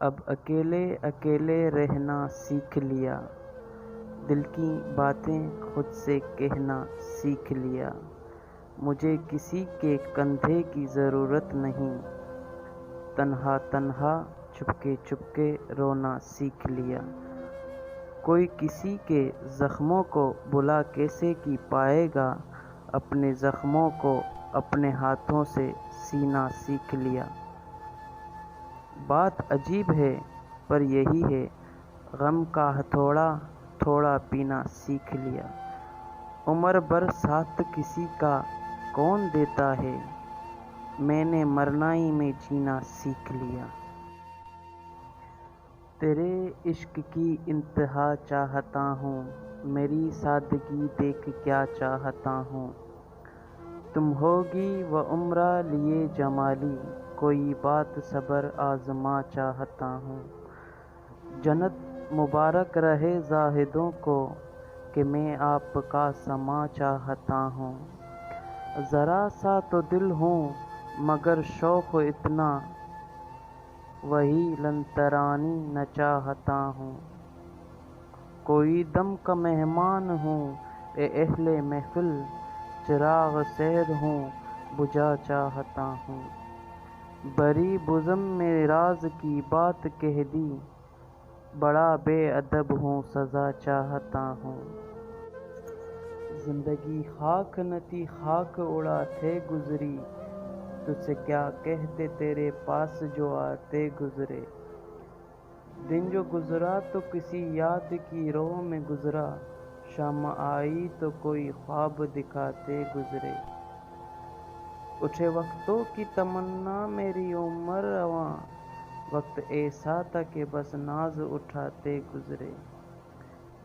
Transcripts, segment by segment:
اب اکیلے اکیلے رہنا سیکھ لیا، دل کی باتیں خود سے کہنا سیکھ لیا، مجھے کسی کے کندھے کی ضرورت نہیں، تنہا تنہا چپکے رونا سیکھ لیا، کوئی کسی کے زخموں کو بھلا کیسے کی پائے گا، اپنے زخموں کو اپنے ہاتھوں سے سینا سیکھ لیا۔ بات عجیب ہے پر یہی ہے، غم کا ہتھوڑا تھوڑا پینا سیکھ لیا، عمر بھر ساتھ کسی کا کون دیتا ہے، میں نے مرنا ہی میں جینا سیکھ لیا۔ تیرے عشق کی انتہا چاہتا ہوں، میری سادگی دیکھ کیا چاہتا ہوں، تم ہوگی و عمرہ لیے جمالی، کوئی بات صبر آزما چاہتا ہوں، جنت مبارک رہے زاہدوں کو، کہ میں آپ کا سما چاہتا ہوں، ذرا سا تو دل ہوں مگر شوق اتنا، وہی لن ترانی نہ چاہتا ہوں، کوئی دم کا مہمان ہوں اے اہل محفل، چراغ سحر ہوں بجھا چاہتا ہوں، بری بزم میں راز کی بات کہہ دی، بڑا بے ادب ہوں سزا چاہتا ہوں، زندگی خاک نہ تھی خاک اڑاتے گزری، تجھ سے کیا کہتے تیرے پاس جو آتے گزرے، دن جو گزرا تو کسی یاد کی رو میں گزرا، شام آئی تو کوئی خواب دکھاتے گزرے، اٹھے وقتوں کی تمنا میری عمر رواں، وقت ایسا تھا کہ بس ناز اٹھاتے گزرے،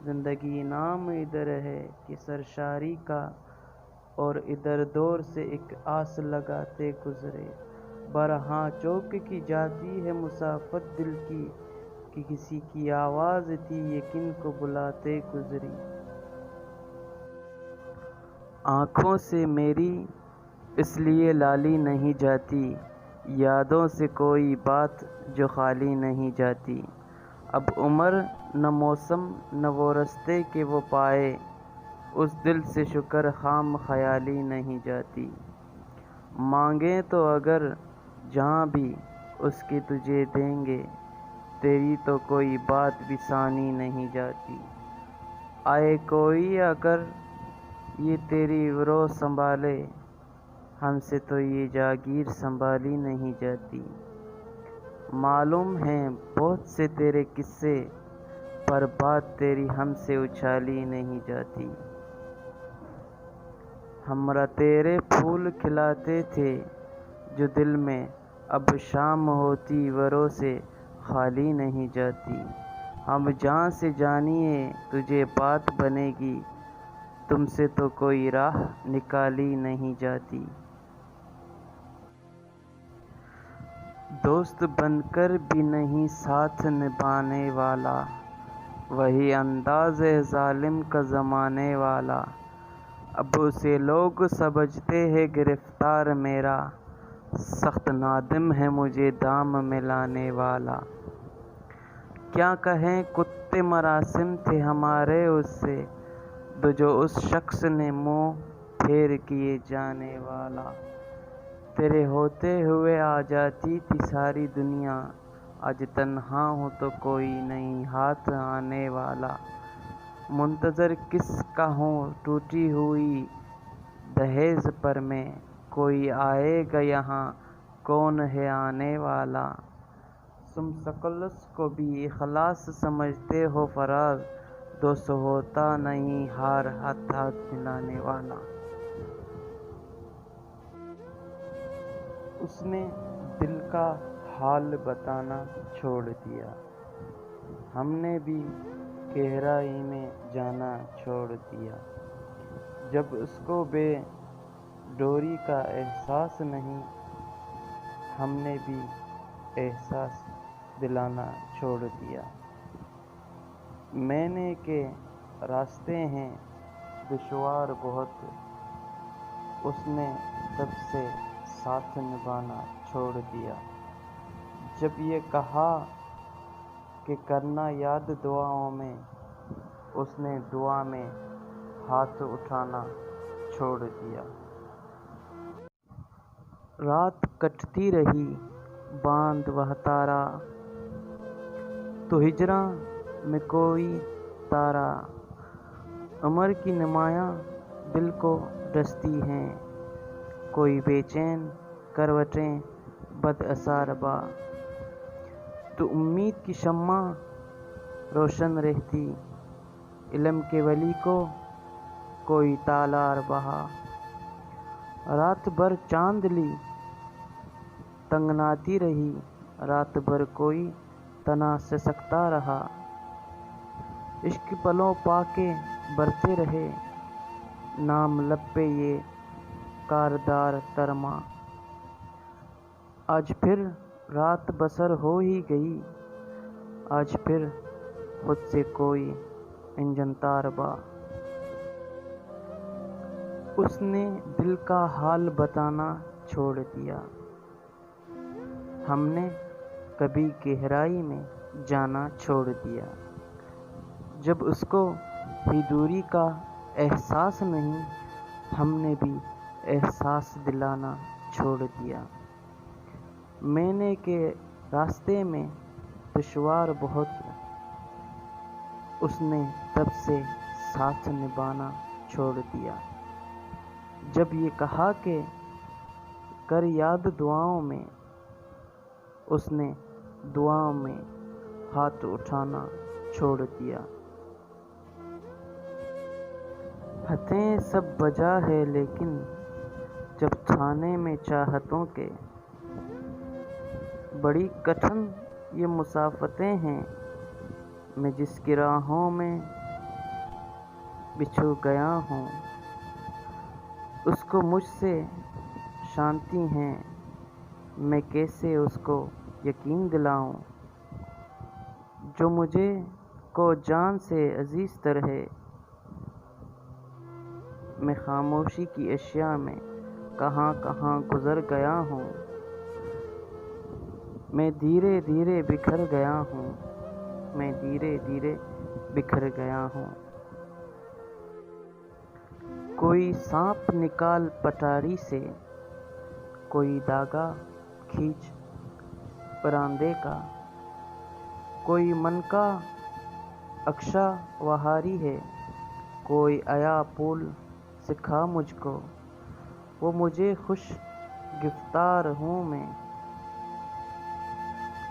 زندگی نام ادھر ہے کہ سرشاری کا، اور ادھر دور سے ایک آس لگاتے گزرے، بارہا چوک کی جاتی ہے مسافت دل کی، کہ کسی کی آواز تھی یہ کن کو بلاتے گزری، آنکھوں سے میری اس لیے لالی نہیں جاتی، یادوں سے کوئی بات جو خالی نہیں جاتی، اب عمر نہ موسم نہ وہ رستے کہ وہ پائے، اس دل سے شکر خام خیالی نہیں جاتی، مانگیں تو اگر جہاں بھی اس کی تجھے دیں گے، تیری تو کوئی بات بھی سانی نہیں جاتی، آئے کوئی اگر یہ تیری رو سنبھالے، ہم سے تو یہ جاگیر سنبھالی نہیں جاتی، معلوم ہیں بہت سے تیرے قصے، پر بات تیری ہم سے اچھالی نہیں جاتی، ہمراہ تیرے پھول کھلاتے تھے جو دل میں، اب شام ہوتی وروں سے خالی نہیں جاتی، ہم جہاں سے جانیے تجھے بات بنے گی، تم سے تو کوئی راہ نکالی نہیں جاتی، دوست بن کر بھی نہیں ساتھ نبھانے والا، وہی انداز ہے ظالم کا زمانے والا، اب اسے لوگ سمجھتے ہیں گرفتار میرا، سخت نادم ہے مجھے دام میں لانے والا، کیا کہیں کتے مراسم تھے ہمارے اس سے، جو اس شخص نے منہ پھیر کیے جانے والا، تیرے ہوتے ہوئے آ جاتی تھی ساری دنیا، آج تنہا ہوں تو کوئی نہیں ہاتھ آنے والا، منتظر کس کا ہوں ٹوٹی ہوئی دہلیز پر میں، کوئی آئے گا یہاں کون ہے آنے والا، تم سکولس کو بھی اخلاص سمجھتے ہو فراز، دوست ہوتا نہیں ہار ہاتھ ملانے والا، اس نے دل کا حال بتانا چھوڑ دیا، ہم نے بھی گہرائی میں جانا چھوڑ دیا، جب اس کو بے ڈوری کا احساس نہیں، ہم نے بھی احساس دلانا چھوڑ دیا، میں نے کہ راستے ہیں دشوار بہت، اس نے تب سے ساتھ نبھانا چھوڑ دیا، جب یہ کہا کہ کرنا یاد دعاؤں میں، اس نے دعا میں ہاتھ اٹھانا چھوڑ دیا۔ رات کٹتی رہی باندھ وہ تارا، تو ہجراں میں کوئی تارا، عمر کی نمایاں دل کو ڈستی ہیں، کوئی بے چین کروٹیں بد اثار با، تو امید کی شمع روشن رہتی، علم کے ولی کو کوئی تالار بہا، رات بھر چاندلی تنگناتی رہی، رات بھر کوئی تنا سسکتا رہا، عشق پلوں پا کے برتے رہے، نام لب پہ یہ کاردار ترما، آج پھر رات بسر ہو ہی گئی، آج پھر خود سے کوئی انجن تار با، اس نے دل کا حال بتانا چھوڑ دیا، ہم نے کبھی گہرائی میں جانا چھوڑ دیا، جب اس کو ہی دوری کا احساس نہیں، ہم نے بھی احساس دلانا چھوڑ دیا، میں نے کہ راستے میں دشوار بہت، اس نے تب سے ساتھ نبھانا چھوڑ دیا، جب یہ کہا کہ کر یاد دعاؤں میں، اس نے دعاؤں میں ہاتھ اٹھانا چھوڑ دیا، ہتھیں سب بجا ہے لیکن جب تھانے میں چاہتوں کے، بڑی کٹھن یہ مسافتیں ہیں، میں جس کی راہوں میں بچھو گیا ہوں، اس کو مجھ سے شانتی ہیں، میں کیسے اس کو یقین دلاؤں، جو مجھے کو جان سے عزیز تر ہے، میں خاموشی کی اشیاء میں کہاں کہاں گزر گیا ہوں، میں دھیرے دھیرے بکھر گیا ہوں، میں دھیرے دھیرے بکھر گیا ہوں، کوئی سانپ نکال پٹاری سے، کوئی دھاگا کھینچ پراندے کا، کوئی من کا اکشا وہاری ہے، کوئی آیا پھول سکھا مجھ کو، وہ مجھے خوش گفتار ہوں میں،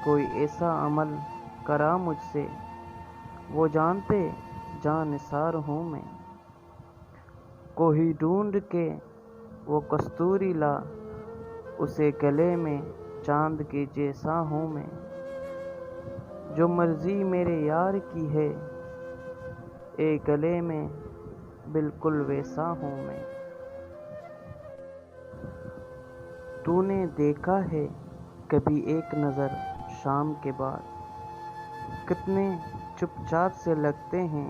کوئی ایسا عمل کرا مجھ سے، وہ جانتے جاں نثار ہوں میں، کوئی ڈھونڈ کے وہ کستوری لا، اسے گلے میں چاند کے جیسا ہوں میں، جو مرضی میرے یار کی ہے، اے گلے میں بالکل ویسا ہوں میں، تو نے دیکھا ہے کبھی ایک نظر شام کے بعد، کتنے چپ چاپ سے لگتے ہیں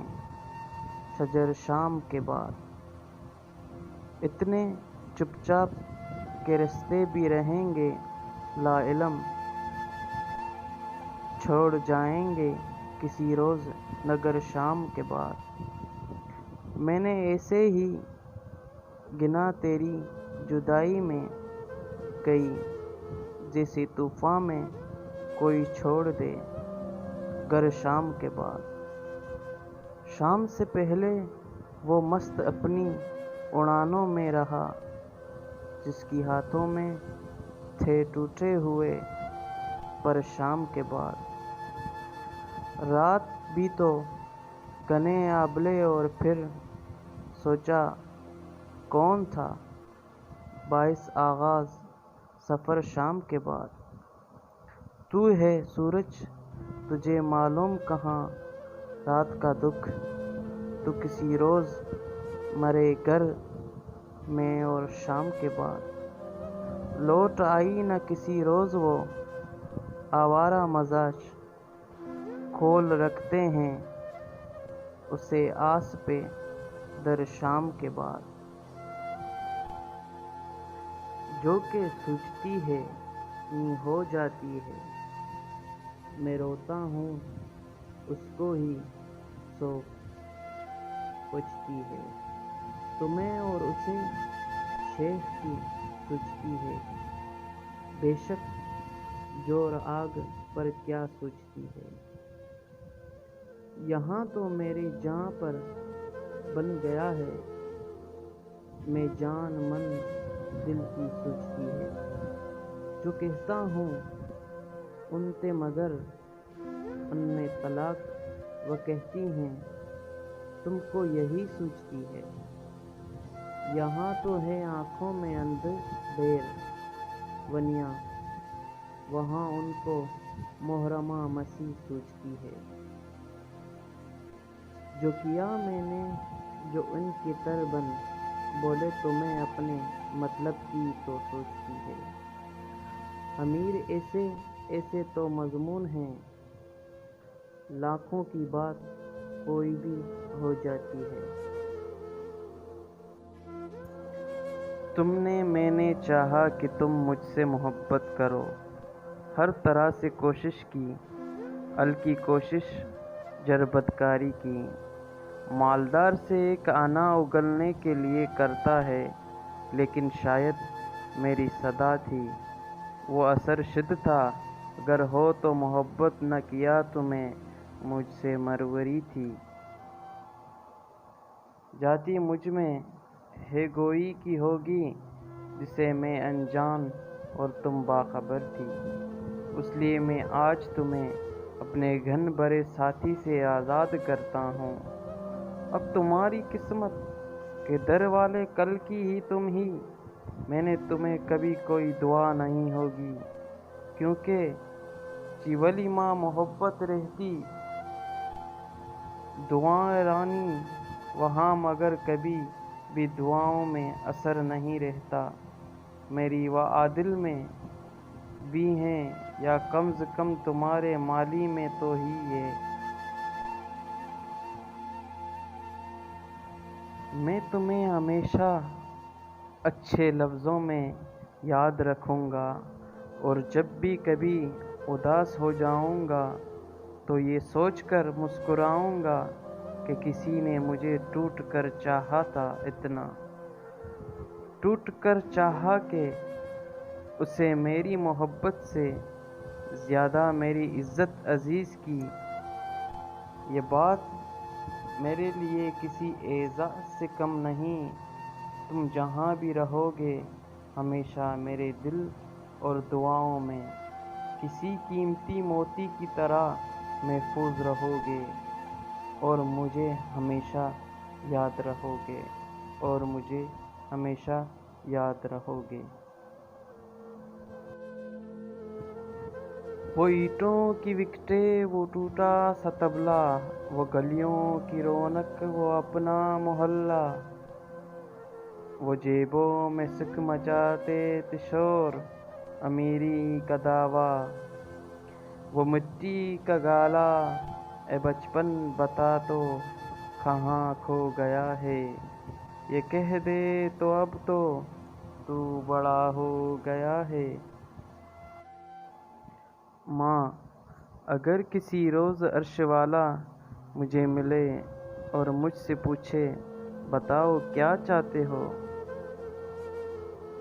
شجر شام کے بعد، اتنے چپ چاپ کے رستے بھی رہیں گے لا علم، چھوڑ جائیں گے کسی روز نگر شام کے بعد، میں نے ایسے ہی گنا تیری جدائی میں کئی، جیسے طوفاں میں کوئی چھوڑ دے گر شام کے بعد، شام سے پہلے وہ مست اپنی اڑانوں میں رہا، جس کی ہاتھوں میں تھے ٹوٹے ہوئے پر شام کے بعد، رات بھی تو گنے آبلے اور پھر سوچا کون تھا باعث آغاز سفر شام کے بعد، تو ہے سورج تجھے معلوم کہاں رات کا دکھ، تو کسی روز مرے گھر میں اور شام کے بعد، لوٹ آئی نہ کسی روز وہ آوارہ مزاج، کھول رکھتے ہیں اسے آس پہ در شام کے بعد، جو کہ سوچتی ہے یوں ہو جاتی ہے، میں روتا ہوں اس کو ہی سوک پچتی ہے، تمہیں اور اسے شیخ کی سوچتی ہے، بے شک جور آگ پر کیا سوچتی ہے۔ یہاں تو میری جاں پر بن گیا ہے، میں جان من دل کی سوچتی ہے، جو کہتا ہوں انتے مگر ان میں طلاق وہ کہتی ہیں تم کو یہی سوچتی ہے۔ یہاں تو ہے آنکھوں میں اندھیر ونیا، وہاں ان کو محرمہ مسیح سوچتی ہے۔ جو کیا میں نے جو ان کی تر بن بولے تمہیں اپنے مطلب کی تو سوچتی ہے۔ امیر ایسے ایسے تو مضمون ہیں، لاکھوں کی بات کوئی بھی ہو جاتی ہے۔ تم نے میں نے چاہا کہ تم مجھ سے محبت کرو، ہر طرح سے کوشش کی، الکی کوشش جربدکاری کی، مالدار سے ایک آنا اگلنے کے لیے کرتا ہے، لیکن شاید میری صدا تھی وہ اثر شد تھا، اگر ہو تو محبت نہ کیا تمہیں مجھ سے مروری تھی، جاتی مجھ میں ہے گوئی کی ہوگی جسے میں انجان اور تم باخبر تھی، اس لیے میں آج تمہیں اپنے گھن برے ساتھی سے آزاد کرتا ہوں، اب تمہاری قسمت کے در والے کل کی ہی تم ہی، میں نے تمہیں کبھی کوئی دعا نہیں ہوگی، کیونکہ چیولی ماں محبت رہتی دعائیں رانی وہاں، مگر کبھی بھی دعاؤں میں اثر نہیں رہتا، میری و عادل میں بھی ہیں یا کم از کم تمہارے مالی میں تو ہی ہے۔ میں تمہیں ہمیشہ اچھے لفظوں میں یاد رکھوں گا، اور جب بھی کبھی اداس ہو جاؤں گا تو یہ سوچ کر مسکراؤں گا کہ کسی نے مجھے ٹوٹ کر چاہا تھا، اتنا ٹوٹ کر چاہا کہ اسے میری محبت سے زیادہ میری عزت عزیز کی، یہ بات میرے لیے کسی اعزاز سے کم نہیں، تم جہاں بھی رہو گے ہمیشہ میرے دل اور دعاؤں میں، کسی قیمتی موتی کی طرح محفوظ رہو گے، اور مجھے ہمیشہ یاد رہو گے، اور مجھے ہمیشہ یاد رہو گے۔ وہ اینٹوں کی وکٹیں، وہ ٹوٹا سا طبلہ، وہ گلیوں کی رونق، وہ اپنا محلہ، وہ جیبوں میں سکھ مچاتے تھے شور، امیری کا دعویٰ، وہ مٹی کا گالا، اے بچپن بتا تو کہاں کھو گیا ہے، یہ کہہ دے تو اب تو بڑا ہو گیا ہے۔ ماں، اگر کسی روز عرش والا مجھے ملے اور مجھ سے پوچھے بتاؤ کیا چاہتے ہو،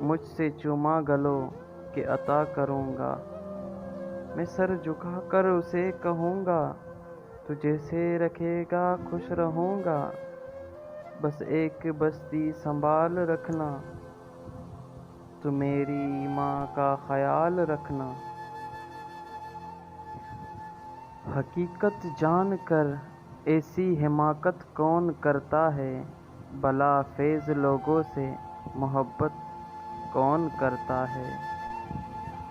مجھ سے چوما گلو کہ عطا کروں گا، میں سر جھکا کر اسے کہوں گا تو جیسے رکھے گا خوش رہوں گا، بس ایک بستی سنبھال رکھنا، تو میری ماں کا خیال رکھنا۔ حقیقت جان کر ایسی حماقت کون کرتا ہے، بلا فیض لوگوں سے محبت کون کرتا ہے،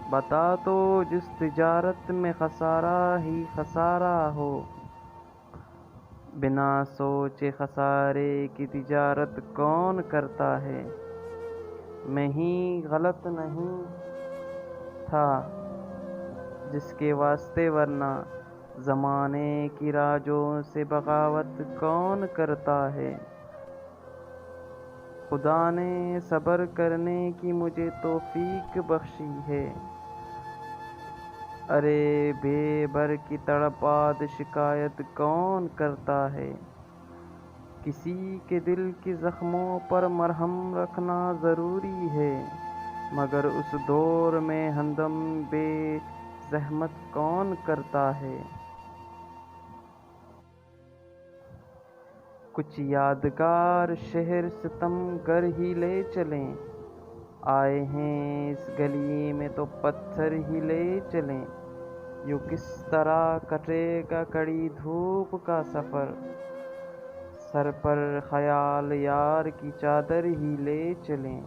بتا تو جس تجارت میں خسارہ ہی خسارہ ہو، بنا سوچے خسارے کی تجارت کون کرتا ہے، میں ہی غلط نہیں تھا جس کے واسطے، ورنہ زمانے کی راجوں سے بغاوت کون کرتا ہے، خدا نے صبر کرنے کی مجھے توفیق بخشی ہے، ارے بے بر کی تڑپاد شکایت کون کرتا ہے؟ کسی کے دل کی زخموں پر مرہم رکھنا ضروری ہے، مگر اس دور میں ہمدم بے زحمت کون کرتا ہے؟ کچھ یادگار شہر ستم گر ہی لے چلیں، آئے ہیں اس گلی میں تو پتھر ہی لے چلیں۔ یوں کس طرح کٹے گا کڑی دھوپ کا سفر، سر پر خیال یار کی چادر ہی لے چلیں۔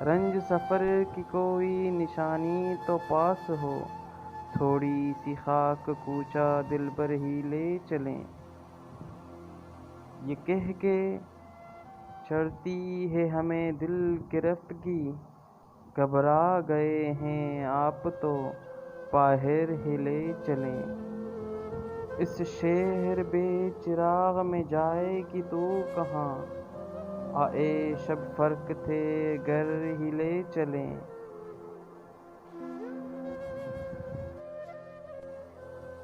رنج سفر کی کوئی نشانی تو پاس ہو، تھوڑی سی خاک کوچہ دلبر ہی لے چلیں۔ یہ کہہ کے چڑھتی ہے ہمیں دل گرفتگی، گھبرا گئے ہیں آپ تو باہر ہی لے چلیں۔ اس شہر بے چراغ میں جائے گی تو کہاں، آئے شب فرق تھے گھر ہی لے چلیں۔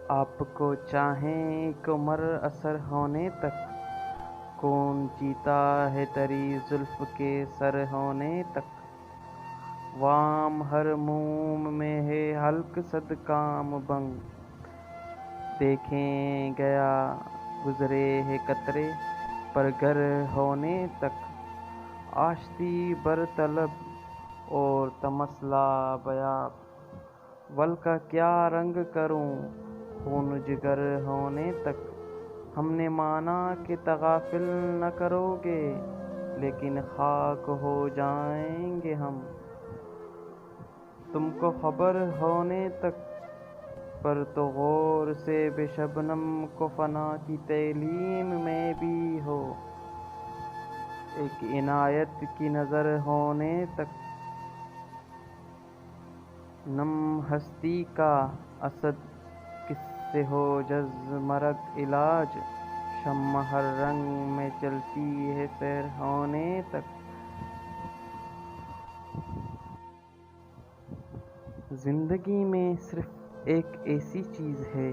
آپ کو چاہیں ایک عمر اثر ہونے تک، کون جیتا ہے تری زلف کے سر ہونے تک۔ وام ہر موم میں ہے حلق صد کام بنگ، دیکھیں گیا گزرے ہے قطرے پر گر ہونے تک۔ آشتی بر طلب اور تمثلا بیاب، ول کا کیا رنگ کروں خون جگر ہونے تک۔ ہم نے مانا کہ تغافل نہ کرو گے، لیکن خاک ہو جائیں گے ہم تم کو خبر ہونے تک۔ پر تو غور سے بے شبنم کو فنا کی تعلیم میں بھی ہو، ایک عنایت کی نظر ہونے تک۔ نم ہستی کا اسد کس سے ہو جز مرگ علاج، شمع ہر رنگ میں چلتی ہے سیر ہونے تک۔ زندگی میں صرف ایک ایسی چیز ہے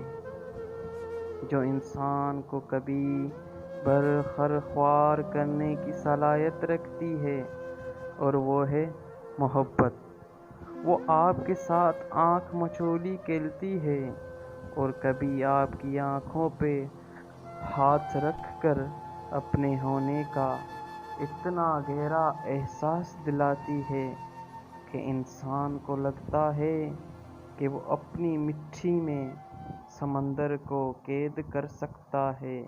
جو انسان کو کبھی برخر خوار کرنے کی صلاحیت رکھتی ہے، اور وہ ہے محبت۔ وہ آپ کے ساتھ آنکھ مچولی کھیلتی ہے، اور کبھی آپ کی آنکھوں پہ ہاتھ رکھ کر اپنے ہونے کا اتنا گہرا احساس دلاتی ہے کہ انسان کو لگتا ہے کہ وہ اپنی مٹھی میں سمندر کو قید کر سکتا ہے۔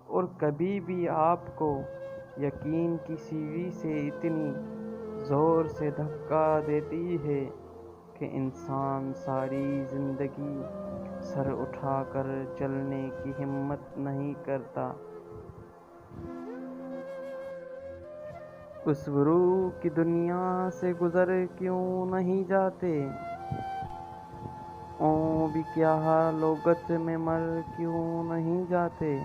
اور کبھی بھی آپ کو یقین کی سیڑھی سے اتنی زور سے دھکا دیتی ہے کہ انسان ساری زندگی سر اٹھا کر چلنے کی ہمت نہیں کرتا۔ اس غرور کی دنیا سے گزر کیوں نہیں جاتے، اوں بھی کیا لغت میں مر کیوں نہیں جاتے۔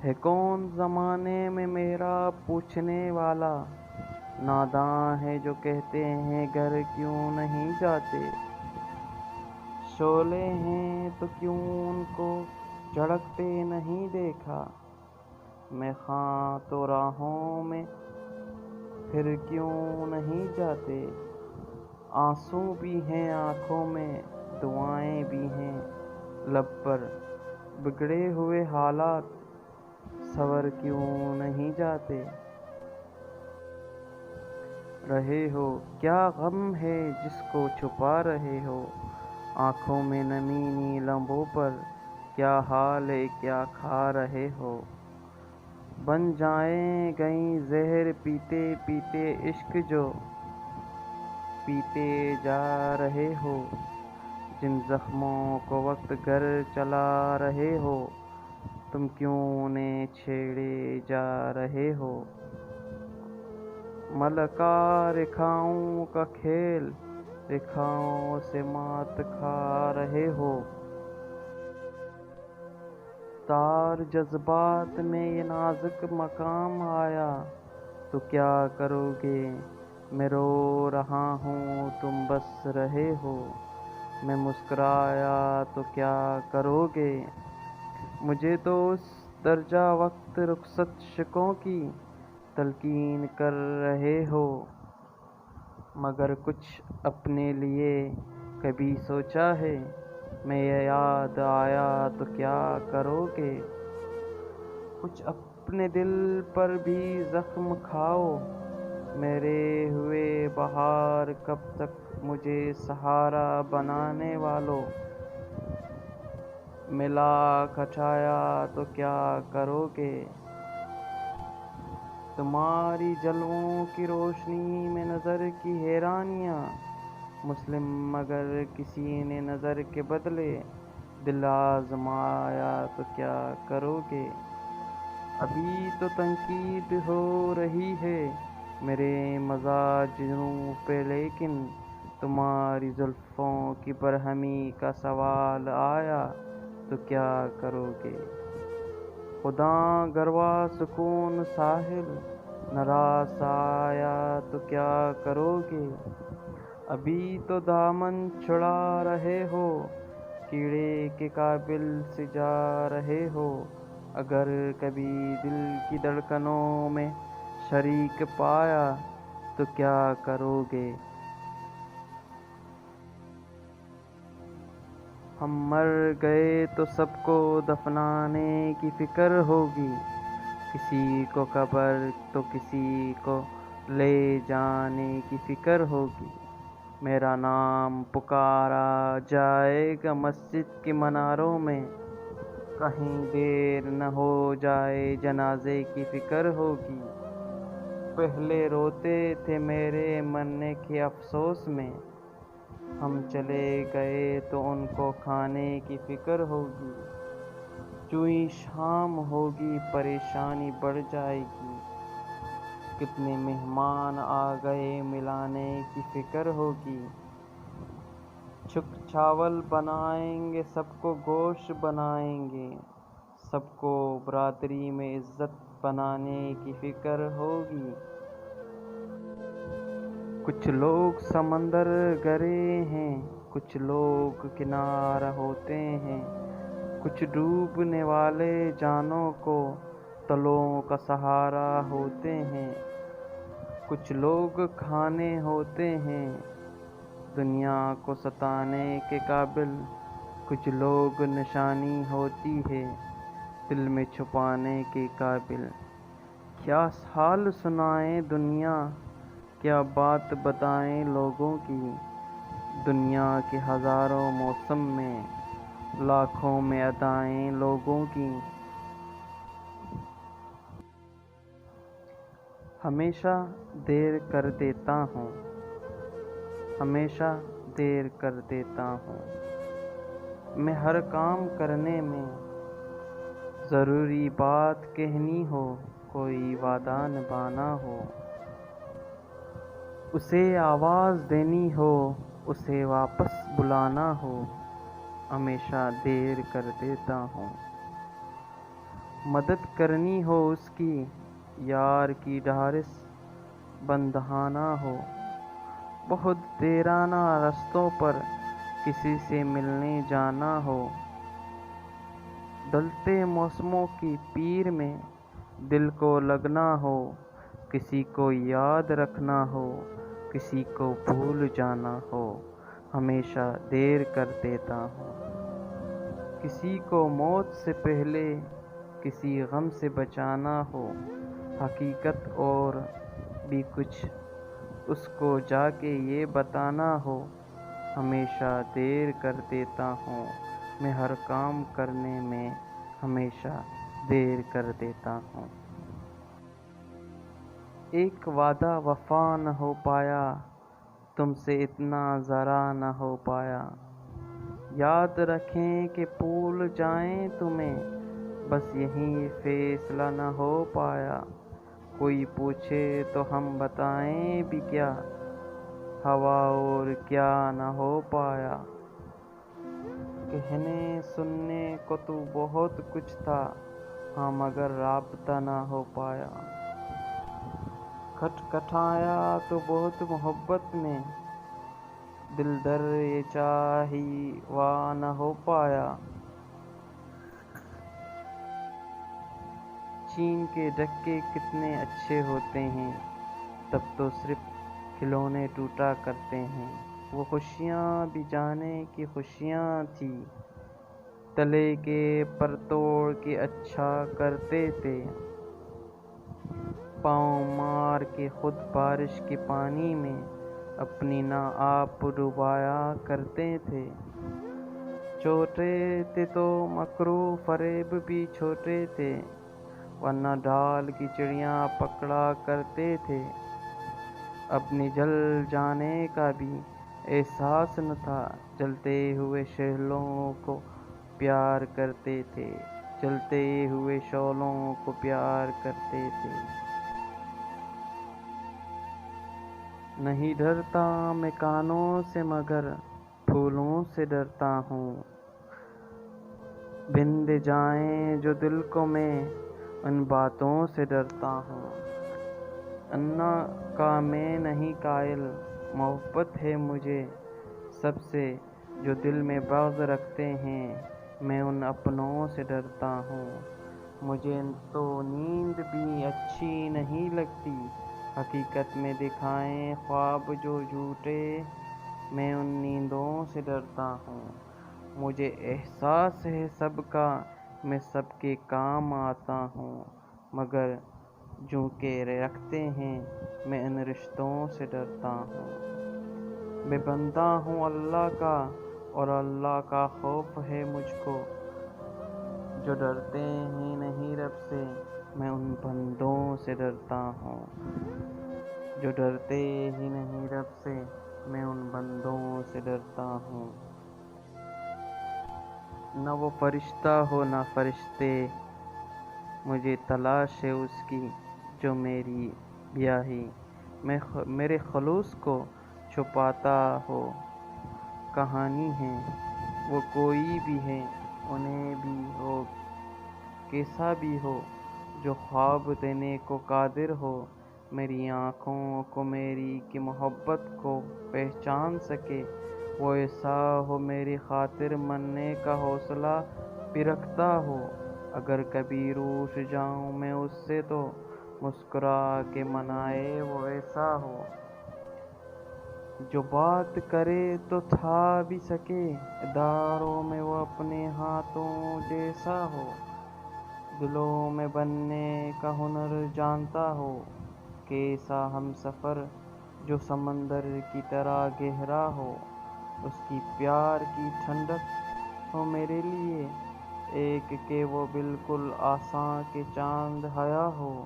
ہے کون زمانے میں میرا پوچھنے والا، ناداں ہے جو کہتے ہیں گھر کیوں نہیں جاتے۔ شعلے ہیں تو کیوں ان کو جھلکتے نہیں دیکھا، میں خاں تو راہوں میں پھر کیوں نہیں جاتے۔ آنسو بھی ہیں آنکھوں میں، دعائیں بھی ہیں لب پر، بگڑے ہوئے حالات سنور کیوں نہیں جاتے۔ رہے ہو کیا غم ہے جس کو چھپا رہے ہو، آنکھوں میں نمی لبوں پر کیا حال ہے کیا کھا رہے ہو۔ بن جائے کہیں زہر پیتے پیتے عشق جو پیتے جا رہے ہو۔ جن زخموں کو وقت گر چلا رہے ہو، تم کیوں انہیں چھیڑے جا رہے ہو۔ ملکہ ریکھاؤں کا کھیل، ریکھاؤں سے مات کھا رہے ہو۔ تار جذبات میں یہ نازک مقام آیا تو کیا کرو گے، میں رو رہا ہوں تم بس رہے ہو۔ میں مسکرایا تو کیا کرو گے؟ مجھے تو اس درجہ وقت رخصت شکوں کی تلقین کر رہے ہو، مگر کچھ اپنے لیے کبھی سوچا ہے؟ میں یہ یاد آیا تو کیا کرو گے؟ کچھ اپنے دل پر بھی زخم کھاؤ، میرے ہوئے بہار کب تک مجھے سہارا بنانے والو۔ ملا کھٹایا تو کیا کرو گے؟ تمہاری جلووں کی روشنی میں نظر کی حیرانیاں، مسلم مگر کسی نے نظر کے بدلے دل آزمایا تو کیا کرو گے؟ ابھی تو تنقید ہو رہی ہے میرے مزاجوں پہ، لیکن تمہاری زلفوں کی برہمی کا سوال آیا تو کیا کرو گے؟ خدا گروا سکون ساحل نہ راس آیا تو کیا کرو گے؟ ابھی تو دامن چھڑا رہے ہو، کیڑے کے قابل سے جا رہے ہو، اگر کبھی دل کی دھڑکنوں میں شریک پایا تو کیا کرو گے؟ ہم مر گئے تو سب کو دفنانے کی فکر ہوگی، کسی کو قبر تو کسی کو لے جانے کی فکر ہوگی۔ میرا نام پکارا جائے گا مسجد کے مناروں میں، کہیں دیر نہ ہو جائے جنازے کی فکر ہوگی۔ پہلے روتے تھے میرے مرنے کے افسوس میں، ہم چلے گئے تو ان کو کھانے کی فکر ہوگی۔ چوئی شام ہوگی پریشانی بڑھ جائے گی، کتنے مہمان آ گئے ملانے کی فکر ہوگی۔ چھک چاول بنائیں گے سب کو گوشت بنائیں گے، سب کو برادری میں عزت بنانے کی فکر ہوگی۔ کچھ لوگ سمندر گرے ہیں، کچھ لوگ کنارہ ہوتے ہیں، کچھ ڈوبنے والے جانوں کو تلوں کا سہارا ہوتے ہیں، کچھ لوگ کھانے ہوتے ہیں دنیا کو ستانے کے قابل، کچھ لوگ نشانی ہوتی ہے دل میں چھپانے کے قابل۔ کیا حال سنائیں دنیا، کیا بات بتائیں لوگوں کی، دنیا کے ہزاروں موسم میں لاکھوں میں ادائیں لوگوں کی۔ ہمیشہ دیر کر دیتا ہوں، ہمیشہ دیر کر دیتا ہوں میں ہر کام کرنے میں، ضروری بات کہنی ہو کوئی وعدہ نبھانا ہو، اسے آواز دینی ہو اسے واپس بلانا ہو، ہمیشہ دیر کر دیتا ہوں۔ مدد کرنی ہو اس کی یار کی ڈھارس بندھانا ہو، بہت دیرانہ رستوں پر کسی سے ملنے جانا ہو، ڈھلتے موسموں کی پیر میں دل کو لگنا ہو، کسی کو یاد رکھنا ہو کسی کو بھول جانا ہو، ہمیشہ دیر کر دیتا ہوں۔ کسی کو موت سے پہلے کسی غم سے بچانا ہو، حقیقت اور بھی کچھ اس کو جا کے یہ بتانا ہو، ہمیشہ دیر کر دیتا ہوں میں ہر کام کرنے میں، ہمیشہ دیر کر دیتا ہوں۔ ایک وعدہ وفا نہ ہو پایا، تم سے اتنا ذرا نہ ہو پایا، یاد رکھیں کہ بھول جائیں تمہیں، بس یہیں فیصلہ نہ ہو پایا، کوئی پوچھے تو ہم بتائیں بھی کیا، ہوا اور کیا نہ ہو پایا۔ کہنے سننے کو تو بہت کچھ تھا ہاں، مگر رابطہ نہ ہو پایا۔ کھٹکھٹایا تو بہت محبت نے، دل در یہ چاہی وا نہ ہو پایا۔ چین کے ڈکے کتنے اچھے ہوتے ہیں، تب تو صرف کھلونے ٹوٹا کرتے ہیں۔ وہ خوشیاں بھی جانے کی خوشیاں تھی، تلے کے پر توڑ کے اچھا کرتے تھے۔ پاؤں مار کے خود بارش کے پانی میں اپنی نہ آپ ڈبویا کرتے تھے۔ چھوٹے تھے تو مکر و فریب بھی چھوٹے تھے، ورنہ ڈال کی چڑیاں پکڑا کرتے تھے۔ اپنی جل جانے کا بھی احساس نہ تھا، جلتے ہوئے شعلوں کو پیار کرتے تھے، جلتے ہوئے شعلوں کو پیار کرتے تھے۔ نہیں ڈرتا میں کانوں سے مگر پھولوں سے ڈرتا ہوں، بندھ جائیں جو دل کو میں ان باتوں سے ڈرتا ہوں۔ انا کا میں نہیں قائل، محبت ہے مجھے سب سے، جو دل میں بغض رکھتے ہیں میں ان اپنوں سے ڈرتا ہوں۔ مجھے تو نیند بھی اچھی نہیں لگتی، حقیقت میں دکھائیں خواب جو جھوٹے، میں ان نیندوں سے ڈرتا ہوں۔ مجھے احساس ہے سب کا، میں سب کے کام آتا ہوں، مگر جو کہ رکھتے ہیں میں ان رشتوں سے ڈرتا ہوں۔ میں بندہ ہوں اللہ کا اور اللہ کا خوف ہے مجھ کو، جو ڈرتے ہی نہیں رب سے میں ان بندوں سے ڈرتا ہوں۔ جو ڈرتے ہی نہیں رب سے میں ان بندوں سے ڈرتا ہوں۔ نہ وہ فرشتہ ہو نہ فرشتے، مجھے تلاش ہے اس کی جو میری بیاہی، میرے خلوص کو چھپاتا ہو۔ کہانی ہے وہ کوئی بھی ہے، انہیں بھی ہو کیسا بھی ہو، جو خواب دینے کو قادر ہو، میری آنکھوں کو میری کی محبت کو پہچان سکے۔ وہ ایسا ہو میری خاطر مرنے کا حوصلہ بھی رکھتا ہو، اگر کبھی روٹھ جاؤں میں اس سے تو مسکرا کے منائے وہ ایسا ہو۔ جو بات کرے تو تھا بھی سکے، اداروں میں وہ اپنے ہاتھوں جیسا ہو۔ دلوں میں بننے کا ہنر جانتا ہو، کیسا ہم سفر جو سمندر کی طرح گہرا ہو۔ اس کی پیار کی ٹھنڈک ہو میرے لیے ایک کہ وہ بالکل آساں کہ چاند حیا ہو۔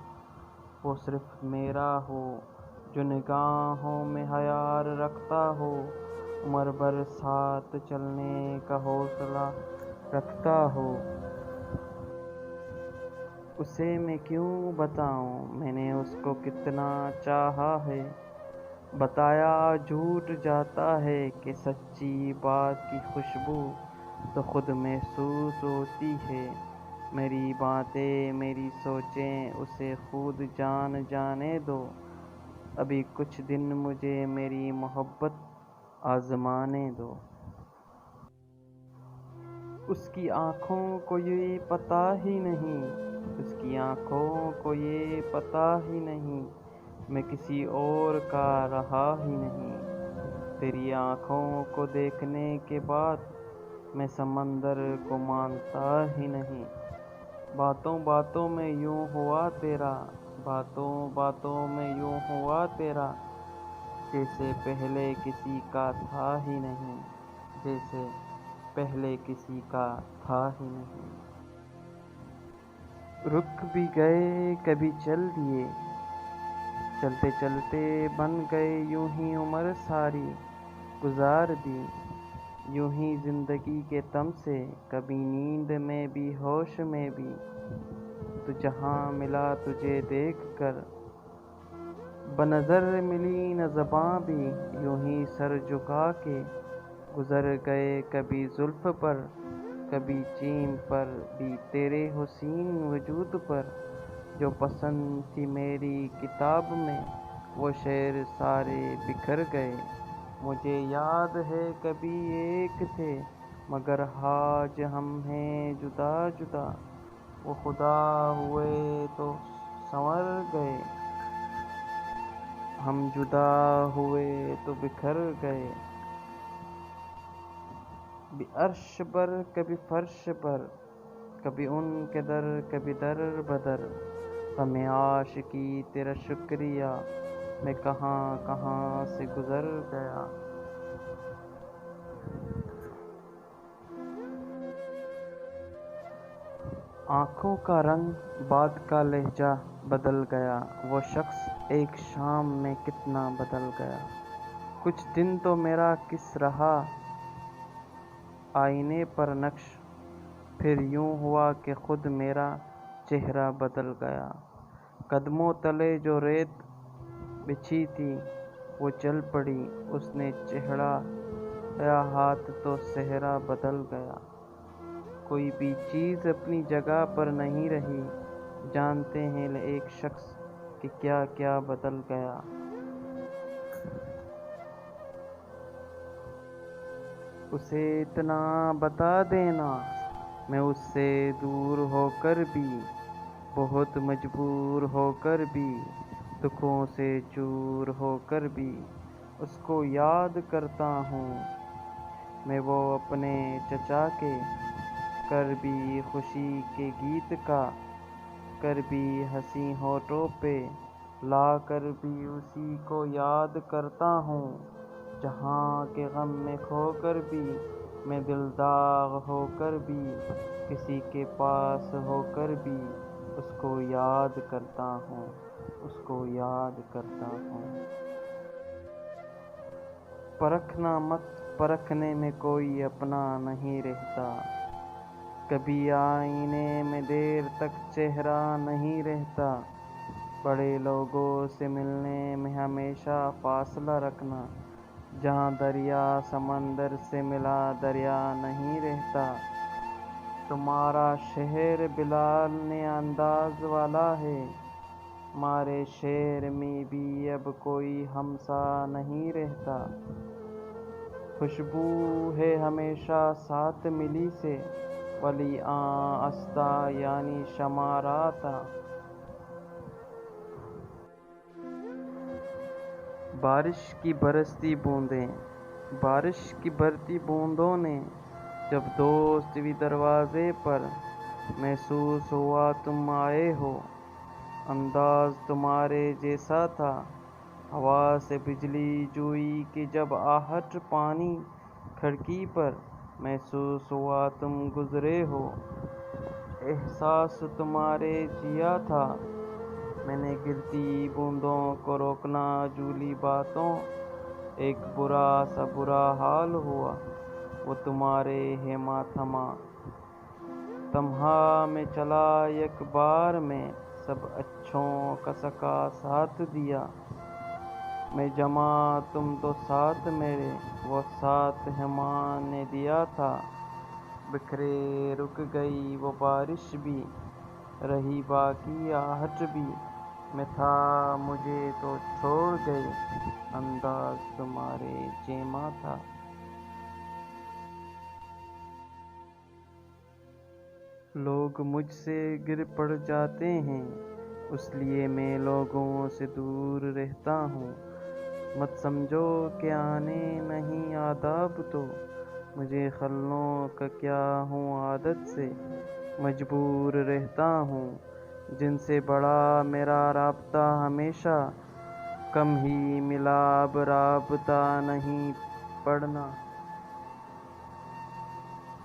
وہ صرف میرا ہو جو نگاہوں میں حیار رکھتا ہو، عمر بھر ساتھ چلنے کا حوصلہ رکھتا ہو۔ اسے میں کیوں بتاؤں میں نے اس کو کتنا چاہا ہے، بتایا جھوٹ جاتا ہے کہ سچی بات کی خوشبو تو خود محسوس ہوتی ہے۔ میری باتیں میری سوچیں اسے خود جانے دو، ابھی کچھ دن مجھے میری محبت آزمانے دو۔ اس کی آنکھوں کو یہ پتہ ہی نہیں، اس کی آنکھوں کو یہ پتہ ہی نہیں، میں کسی اور کا رہا ہی نہیں۔ تیری آنکھوں کو دیکھنے کے بعد میں سمندر کو مانتا ہی نہیں۔ باتوں باتوں میں یوں ہوا تیرا، باتوں باتوں میں یوں ہوا تیرا، جیسے پہلے کسی کا تھا ہی نہیں، جیسے پہلے کسی کا تھا ہی نہیں۔ رک بھی گئے کبھی چل دیے، چلتے چلتے بن گئے یوں ہی عمر ساری گزار دی، یوں ہی زندگی کے تم سے کبھی نیند میں بھی ہوش میں بھی۔ تو جہاں ملا تجھے دیکھ کر بنظر ملی نہ زباں بھی، یوں ہی سر جھکا کے گزر گئے کبھی زلف پر کبھی جیم پر بھی تیرے حسین وجود پر۔ جو پسند تھی میری کتاب میں وہ شعر سارے بکھر گئے۔ مجھے یاد ہے کبھی ایک تھے مگر آج ہم ہیں جدا جدا، وہ خدا ہوئے تو سنور گئے، ہم جدا ہوئے تو بکھر گئے، بھی عرش پر کبھی فرش پر، کبھی ان کے در کبھی در بدر، غم عاشقی تیرا شکریہ میں کہاں کہاں سے گزر گیا۔ آنکھوں کا رنگ بات کا لہجہ بدل گیا، وہ شخص ایک شام میں کتنا بدل گیا، کچھ دن تو میرا کس رہا آئینے پر نقش، پھر یوں ہوا کہ خود میرا چہرہ بدل گیا، قدموں تلے جو ریت بچھی تھی وہ چل پڑی، اس نے چڑھایا ہاتھ تو صحرا بدل گیا، کوئی بھی چیز اپنی جگہ پر نہیں رہی، جانتے ہیں ایک شخص کہ کیا کیا بدل گیا۔ اسے اتنا بتا دینا میں اس سے دور ہو کر بھی، بہت مجبور ہو کر بھی، دکھوں سے چور ہو کر بھی، اس کو یاد کرتا ہوں میں وہ اپنے چچا کے، کر بھی خوشی کے گیت کا، کر بھی ہنسی ہونٹوں پہ لا کر بھی اسی کو یاد کرتا ہوں، جہاں کے غم میں کھو کر بھی، میں دل داغ ہو کر بھی، کسی کے پاس ہو کر بھی، اس کو یاد کرتا ہوں، اس کو یاد کرتا ہوں۔ پرکھنا مت، پرکھنے میں کوئی اپنا نہیں رہتا، کبھی آئینے میں دیر تک چہرہ نہیں رہتا، بڑے لوگوں سے ملنے میں ہمیشہ فاصلہ رکھنا، جہاں دریا سمندر سے ملا دریا نہیں رہتا، تمہارا شہر بلال نے انداز والا ہے، ہمارے شہر میں بھی اب کوئی ہمسا نہیں رہتا، خوشبو ہے ہمیشہ ساتھ ملی سے، ولی آہستہ یعنی شمع راتا۔ بارش کی برستی بوندیں، بارش کی برتی بوندوں نے جب دوست بھی دروازے پر، محسوس ہوا تم آئے ہو، انداز تمہارے جیسا تھا، ہوا سے بجلی جوئی کہ جب آہٹ پانی کھڑکی پر، محسوس ہوا تم گزرے ہو، احساس تمہارے جیا تھا، میں نے گرتی بوندوں کو روکنا جھولی باتوں، ایک برا سا برا حال ہوا، وہ تمہارے ہیما تھما، تمہا میں چلا یک بار میں، سب اچھوں کا سکا ساتھ دیا، میں جمع تم تو ساتھ میرے، وہ ساتھ ہیما نے دیا تھا، بکھرے رک گئی وہ بارش بھی، رہی باقی آہٹ بھی، میں تھا مجھے تو چھوڑ گئے، انداز تمہارے جیما تھا۔ لوگ مجھ سے گر پڑ جاتے ہیں، اس لیے میں لوگوں سے دور رہتا ہوں، مت سمجھو کہ آنے نہیں آداب تو، مجھے خلوں کا کیا ہوں عادت سے، مجبور رہتا ہوں، جن سے بڑا میرا رابطہ ہمیشہ، کم ہی ملا اب رابطہ نہیں پڑھنا،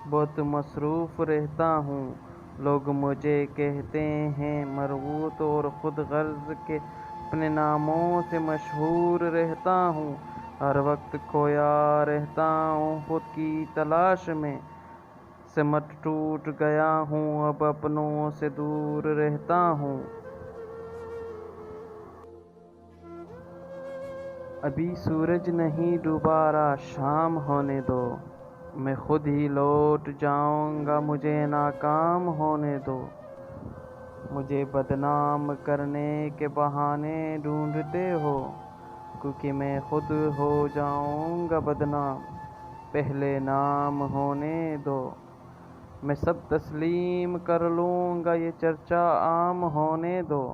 بہت مصروف رہتا ہوں، لوگ مجھے کہتے ہیں مربوط اور خود غرض کہ اپنے ناموں سے مشہور رہتا ہوں، ہر وقت کھویا رہتا ہوں خود کی تلاش میں، سمٹ ٹوٹ گیا ہوں اب اپنوں سے دور رہتا ہوں، ابھی سورج نہیں ڈوبا را شام ہونے دو، میں خود ہی لوٹ جاؤں گا مجھے ناکام ہونے دو، مجھے بدنام کرنے کے بہانے ڈھونڈتے ہو، کیونکہ میں خود ہو جاؤں گا بدنام، پہلے نام ہونے دو۔ میں سب تسلیم کر لوں گا، یہ چرچا عام ہونے دو۔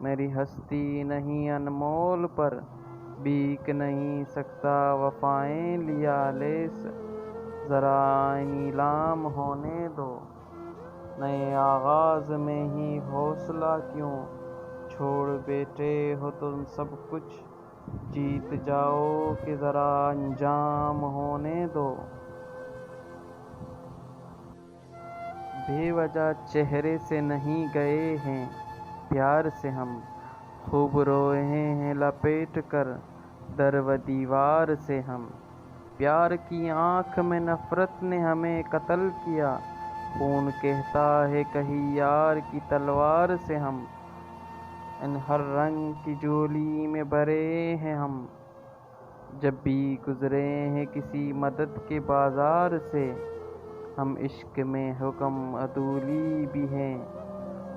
میری ہستی نہیں انمول پر بیک نہیں سکتا وفائیں لیا لیس، ذرا نیلام ہونے دو۔ نئے آغاز میں ہی حوصلہ کیوں چھوڑ بیٹھے ہو تم سب کچھ، جیت جاؤ کہ ذرا انجام ہونے دو۔ بے وجہ چہرے سے نہیں گئے ہیں پیار سے ہم، خوب روئے ہیں لپیٹ کر در و دیوار سے ہم۔ پیار کی آنکھ میں نفرت نے ہمیں قتل کیا، خون کہتا ہے کہیں یار کی تلوار سے ہم۔ ان ہر رنگ کی جولی میں بھرے ہیں ہم، جب بھی گزرے ہیں کسی مدد کے بازار سے۔ ہم عشق میں حکم عدولی بھی ہیں،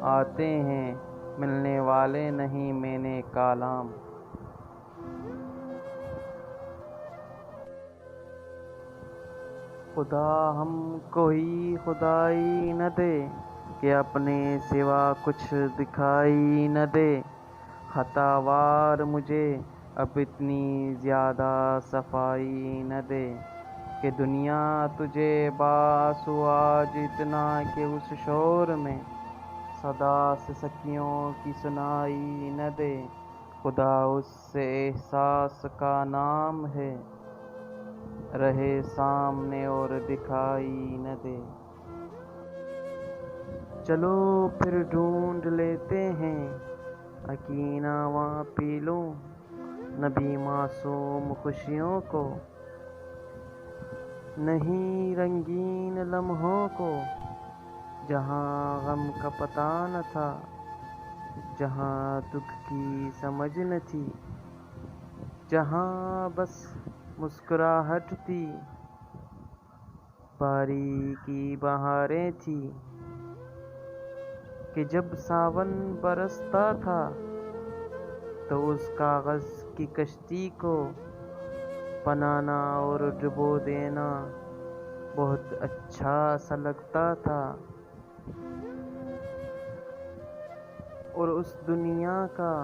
آتے ہیں ملنے والے نہیں میں نے کالام۔ خدا ہم کو ہی خدائی نہ دے کہ اپنے سوا کچھ دکھائی نہ دے، خطا وار مجھے اب اتنی زیادہ صفائی نہ دے کہ دنیا تجھے باعث ہو آج اتنا کہ اس شور میں صدا سے سکیوں کی سنائی نہ دے۔ خدا اس سے احساس کا نام ہے، رہے سامنے اور دکھائی نہ دے۔ چلو پھر ڈھونڈ لیتے ہیں اکینا وہاں پی لوں، نبی معصوم خوشیوں کو، نہیں رنگین لمحوں کو، جہاں غم کا پتہ نہ تھا، جہاں دکھ کی سمجھ نہ تھی، جہاں بس مسکراہٹ تھی، باریکی بہاریں تھی کہ جب ساون برستا تھا تو اس کاغذ کی کشتی کو بنانا اور ڈبو دینا بہت اچھا سا لگتا تھا، اور اس دنیا کا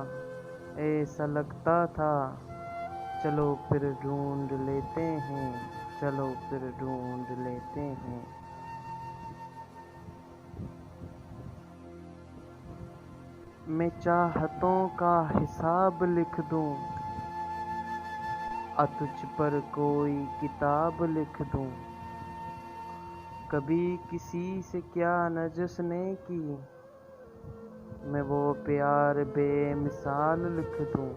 ایسا لگتا تھا۔ چلو پھر ڈھونڈ لیتے ہیں، چلو پھر ڈھونڈ لیتے ہیں۔ میں چاہتوں کا حساب لکھ دوں، تجھ پر کوئی کتاب لکھ دوں، کبھی کسی سے کیا نجس نے کی، میں وہ پیار بے مثال لکھ دوں۔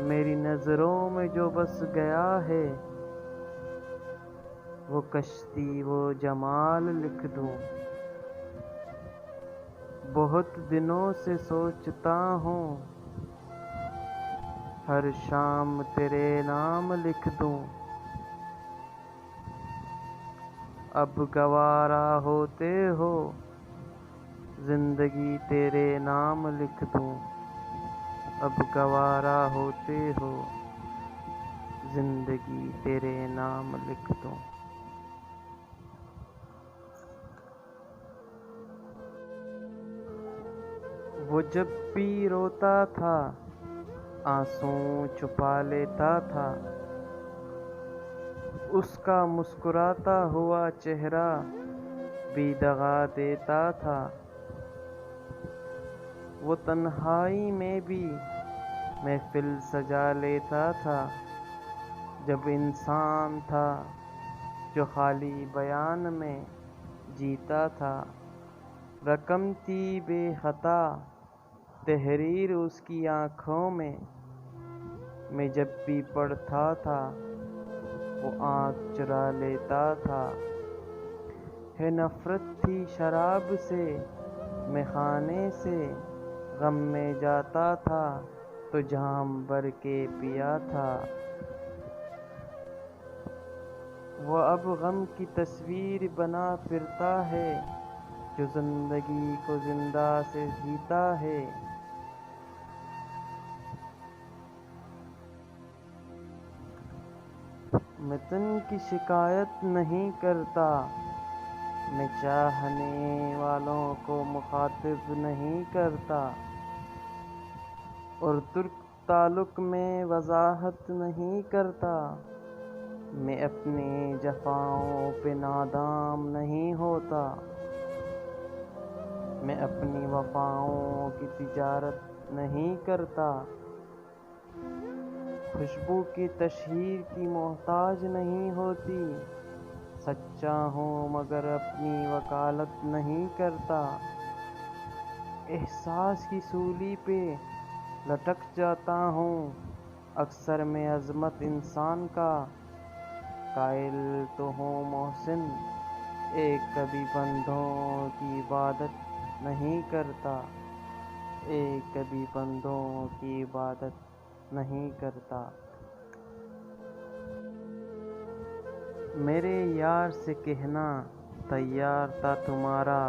میری نظروں میں جو بس گیا ہے، وہ کشتی وہ جمال لکھ دوں۔ بہت دنوں سے سوچتا ہوں ہر شام تیرے نام لکھ دوں، اب گوارا ہوتے ہو زندگی تیرے نام لکھ دوں، اب گوارا ہوتے ہو زندگی تیرے نام لکھ دوں۔ وہ جب بھی روتا تھا آنسوں چھپا لیتا تھا، اس کا مسکراتا ہوا چہرہ بھی دغا دیتا تھا۔ وہ تنہائی میں بھی محفل سجا لیتا تھا، جب انسان تھا جو خالی بیان میں جیتا تھا۔ رقم تھی بے خطا تحریر اس کی آنکھوں میں جب بھی پڑھتا تھا وہ آنکھ چرا لیتا تھا۔ ہے نفرت تھی شراب سے میں خانے سے، غم میں جاتا تھا تو جام بھر کے پیا تھا۔ وہ اب غم کی تصویر بنا پھرتا ہے جو زندگی کو زندہ سے جیتا ہے۔ میں تن کی شکایت نہیں کرتا، میں چاہنے والوں کو مخاطب نہیں کرتا، اور ترک تعلق میں وضاحت نہیں کرتا۔ میں اپنی جفاؤں پہ نادام نہیں ہوتا، میں اپنی وفاؤں کی تجارت نہیں کرتا، خوشبو کی تشہیر کی محتاج نہیں ہوتی، سچا ہوں مگر اپنی وکالت نہیں کرتا، احساس کی سولی پہ لٹک جاتا ہوں، اکثر میں عظمت انسان کا قائل تو ہوں محسن، ایک کبھی بندوں کی عبادت نہیں کرتا، ایک کبھی بندوں کی عبادت نہیں کرتا۔ میرے یار سے کہنا تیار تھا تمہارا،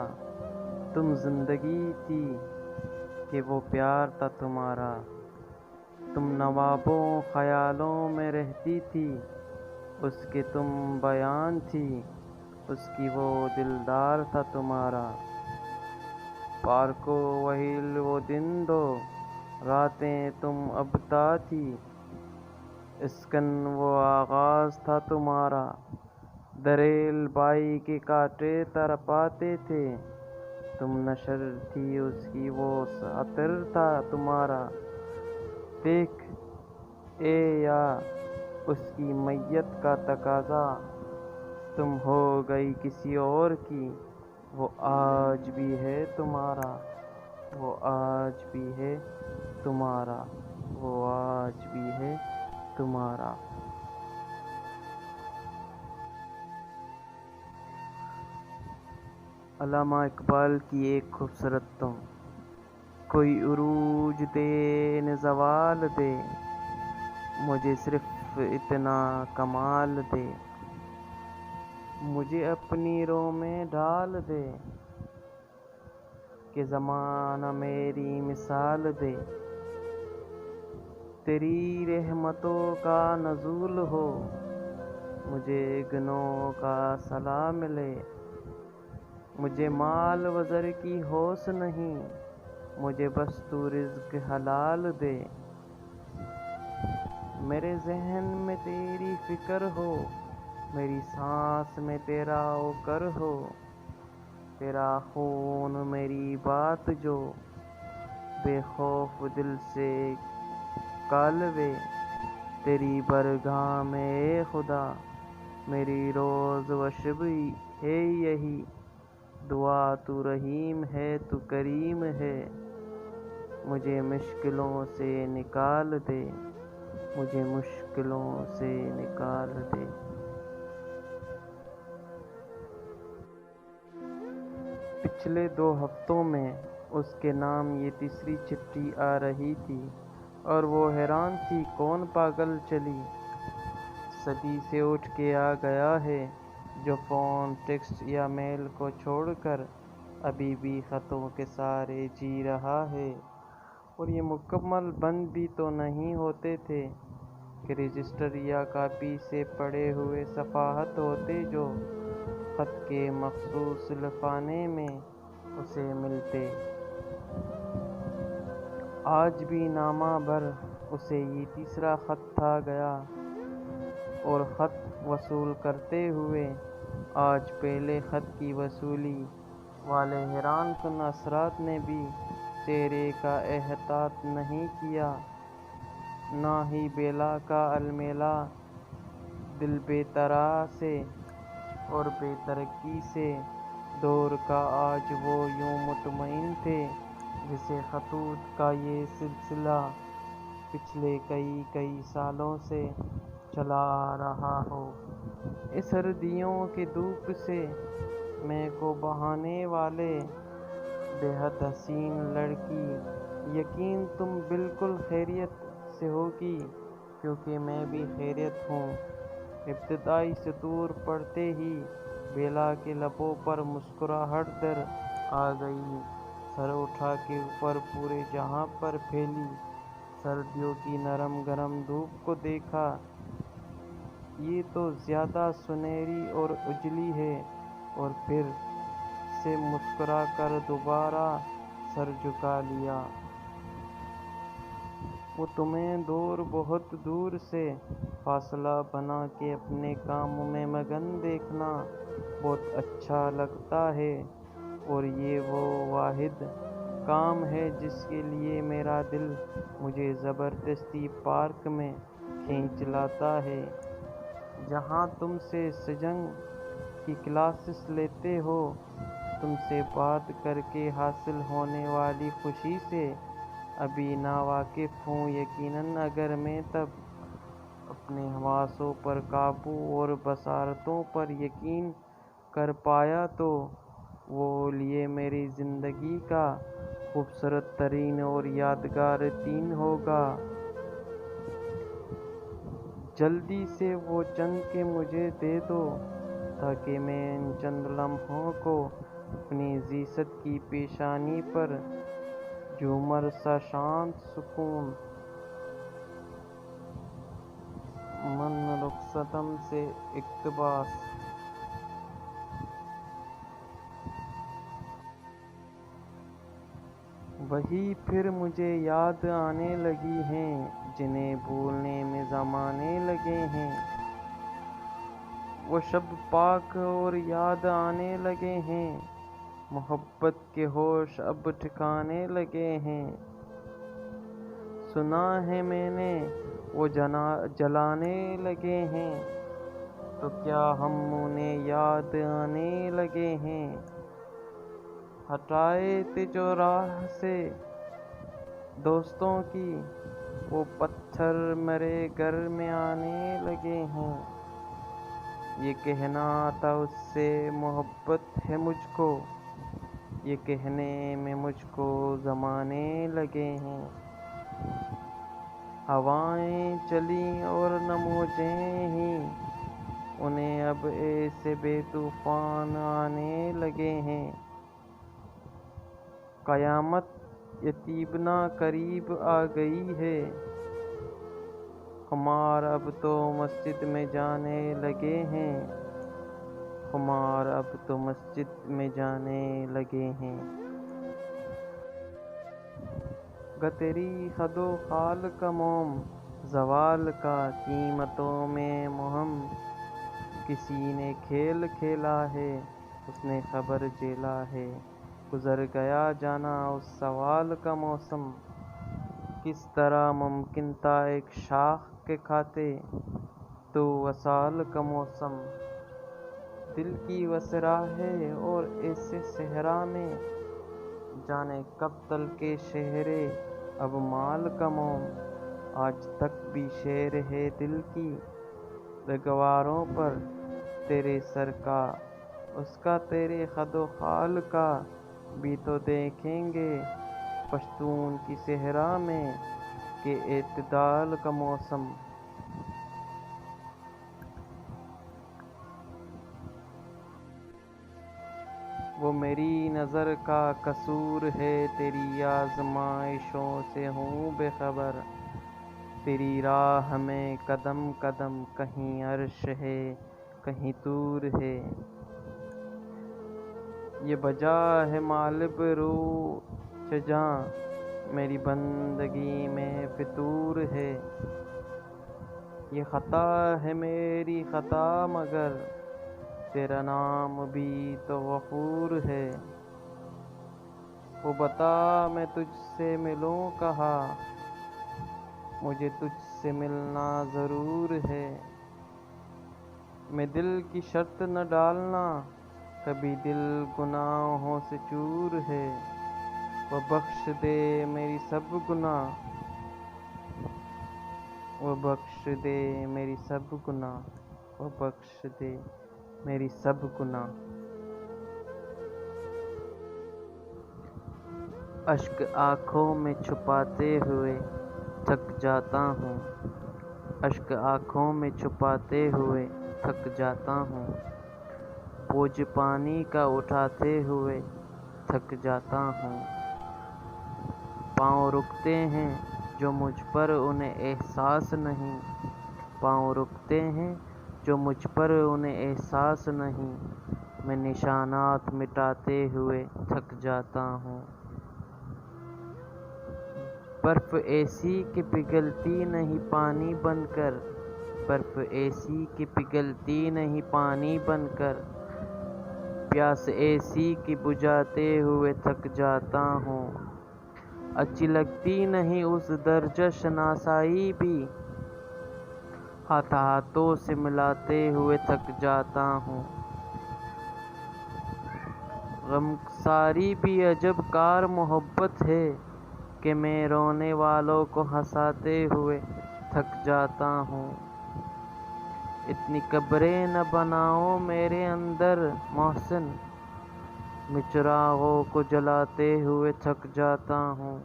تم زندگی تھی کہ وہ پیار تھا تمہارا، تم نوابوں خیالوں میں رہتی تھی، اس کے تم بیان تھی، اس کی وہ دلدار تھا تمہارا، پارکو وہیل وہ دن دو راتیں تم ابدا تھی، اسکن وہ آغاز تھا تمہارا، دریل بائی کے کانٹے تڑپاتے تھے، تم نشر تھی اس کی وہ عطر تھا تمہارا، دیکھ اے یا اس کی میت کا تقاضا، تم ہو گئی کسی اور کی، وہ آج بھی ہے تمہارا، وہ آج بھی ہے تمہارا، وہ آج بھی ہے تمہارا۔ علامہ اقبال کی ایک خوبصورت تم، کوئی عروج دے نہ زوال دے، مجھے صرف اتنا کمال دے، مجھے اپنی رو میں ڈال دے، کہ زمانہ میری مثال دے، تیری رحمتوں کا نزول ہو، مجھے گنوں کا صلاح ملے، مجھے مال و زر کی ہوس نہیں، مجھے بس تو رزق حلال دے، میرے ذہن میں تیری فکر ہو، میری سانس میں تیرا اوکر ہو، تیرا خون میری بات جو بے خوف دل سے کالوے، تیری برگاہ میں اے خدا میری روز و شب ہے یہی دعا، تو رحیم ہے تو کریم ہے، مجھے مشکلوں سے نکال دے، مجھے مشکلوں سے نکال دے۔ پچھلے 2 ہفتوں میں اس کے نام یہ تیسری چٹھی آ رہی تھی اور وہ حیران تھی کون پاگل چلی صدی سے اٹھ کے آ گیا ہے، جو فون ٹیکسٹ یا میل کو چھوڑ کر ابھی بھی خطوں کے سہارے جی رہا ہے، اور یہ مکمل بند بھی تو نہیں ہوتے تھے کہ رجسٹر یا کاپی سے پڑے ہوئے صفحات ہوتے جو خط کے مخصوص لفافے میں اسے ملتے۔ آج بھی نامہ بھر اسے یہ تیسرا خط تھا گیا، اور خط وصول کرتے ہوئے آج پہلے خط کی وصولی والے حیران کن اثرات نے بھی چہرے کا احاطہ نہیں کیا، نہ ہی بیلا کا المیلا، دل بے طرح سے اور بے ترقی سے دور کا آج وہ یوں مطمئن تھے جیسے خطوط کا یہ سلسلہ پچھلے کئی سالوں سے چلا آ رہا ہو۔ اس سردیوں کی دھوپ سے مے کو بہانے والے بے حد حسین لڑکی، یقین تم بالکل خیریت سے ہوگی کیونکہ میں بھی خیریت ہوں۔ ابتدائی سطور پڑھتے ہی بیلا کے لبوں پر مسکراہٹ در آ گئی، سر اٹھا کے اوپر پورے جہاں پر پھیلی سردیوں کی نرم گرم دھوپ کو دیکھا، یہ تو زیادہ سنہری اور اجلی ہے، اور پھر سے مسکرا کر دوبارہ سر جھکا لیا۔ وہ تمہیں دور بہت دور سے فاصلہ بنا کے اپنے کام میں مگن دیکھنا بہت اچھا لگتا ہے، اور یہ وہ واحد کام ہے جس کے لیے میرا دل مجھے زبردستی پارک میں کھینچ لاتا ہے، جہاں تم سے سنجنگ کی کلاسز لیتے ہو۔ تم سے بات کر کے حاصل ہونے والی خوشی سے ابھی ناواقف ہوں۔ یقیناً اگر میں تب اپنے حواسوں پر قابو اور بصارتوں پر یقین کر پایا تو وہ لیے میری زندگی کا خوبصورت ترین اور یادگار دن ہوگا۔ جلدی سے وہ چن کے مجھے دے دو تاکہ میں ان چند لمحوں کو اپنی عزیزت کی پیشانی پر جھومر سا شانت سکوں۔ من رخصتم سے اقتباس۔ وہی پھر مجھے یاد آنے لگی ہیں جنہیں بھولنے میں زمانے لگے ہیں، وہ شب پاک اور یاد آنے لگے ہیں، محبت کے ہوش اب ٹھکانے لگے ہیں۔ سنا ہے میں نے وہ جلانے لگے ہیں، تو کیا ہم انہیں یاد آنے لگے ہیں۔ ہٹائے تھے جو راہ سے دوستوں کی، وہ پتھر میرے گھر میں آنے لگے ہیں۔ یہ کہنا تھا اس سے محبت ہے مجھ کو، یہ کہنے میں مجھ کو زمانے لگے ہیں۔ ہوائیں چلیں اور نہ موجیں ہی، انہیں اب ایسے بے طوفان آنے لگے ہیں۔ قیامت یتیمنا قریب آ گئی ہے، خمار اب تو مسجد میں جانے لگے ہیں، خمار اب تو مسجد میں جانے لگے ہیں۔ گا تیری خد و خال کا موم زوال کا قیامتوں میں مہم، کسی نے کھیل کھیلا ہے اس نے خبر جھیلا ہے، گزر گیا جانا اس سوال کا موسم۔ کس طرح ممکن تھا ایک شاخ کے کھاتے تو وصال کا موسم۔ دل کی وہ صحرا ہے اور ایسے صحرا میں جانے کب تلقے شہر اب مال کا موم۔ آج تک بھی شیر ہے دل کی رگواروں پر تیرے سر کا، اس کا تیرے خد و خال کا بھی تو دیکھیں گے پشتون کی صحرا میں کہ اعتدال کا موسم۔ وہ میری نظر کا قصور ہے، تیری آزمائشوں سے ہوں بے خبر، تیری راہ میں قدم قدم کہیں عرش ہے کہیں طور ہے۔ یہ بجا ہے مطلب روح جاں، میری بندگی میں فطور ہے۔ یہ خطا ہے میری خطا مگر تیرا نام بھی تو غفور ہے۔ وہ بتا میں تجھ سے ملوں کہاں، مجھے تجھ سے ملنا ضرور ہے۔ میں دل کی شرط نہ ڈالنا کبھی دل گناہوں سے چور ہے، وہ بخش دے میری سب گناہ، وہ بخش دے میری سب گناہ، وہ بخش دے میری سب گناہ۔ اشک آنکھوں میں چھپاتے ہوئے تھک جاتا ہوں، اشک آنکھوں میں چھپاتے ہوئے تھک جاتا ہوں، بوجھ پانی کا اٹھاتے ہوئے تھک جاتا ہوں۔ پاؤں رکتے ہیں جو مجھ پر انہیں احساس نہیں، پاؤں رکتے ہیں جو مجھ پر انہیں احساس نہیں، میں نشانات مٹاتے ہوئے تھک جاتا ہوں۔ برف ایسی کہ پگھلتی نہیں پانی بن کر، برف ایسی کہ پگھلتی نہیں پانی بن کر، پیاس ایسی کہ بجھاتے ہوئے تھک جاتا ہوں۔ اچھی لگتی نہیں اس درجہ شناسائی بھی، ہاتھوں سے ملاتے ہوئے تھک جاتا ہوں۔ غمگساری بھی عجب کار محبت ہے کہ میں رونے والوں کو ہنساتے ہوئے تھک جاتا ہوں۔ اتنی قبریں نہ بناؤ میرے اندر محسن، میں چراغوں کو جلاتے ہوئے تھک جاتا ہوں،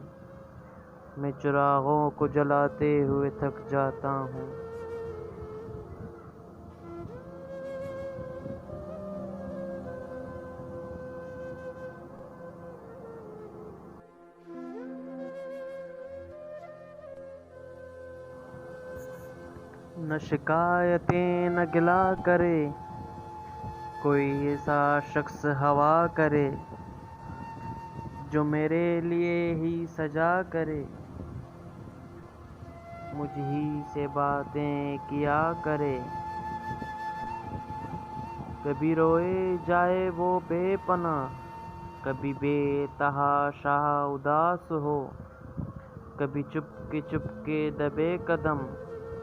میں چراغوں کو جلاتے ہوئے تھک جاتا ہوں۔ نہ شکایتیں نہ گلا کرے کوئی ایسا شخص ہوا کرے، جو میرے لیے ہی سجا کرے، مجھ ہی سے باتیں کیا کرے۔ کبھی روئے جائے وہ بے پناہ، کبھی بے تحاشا اداس ہو، کبھی چپ کے دبے قدم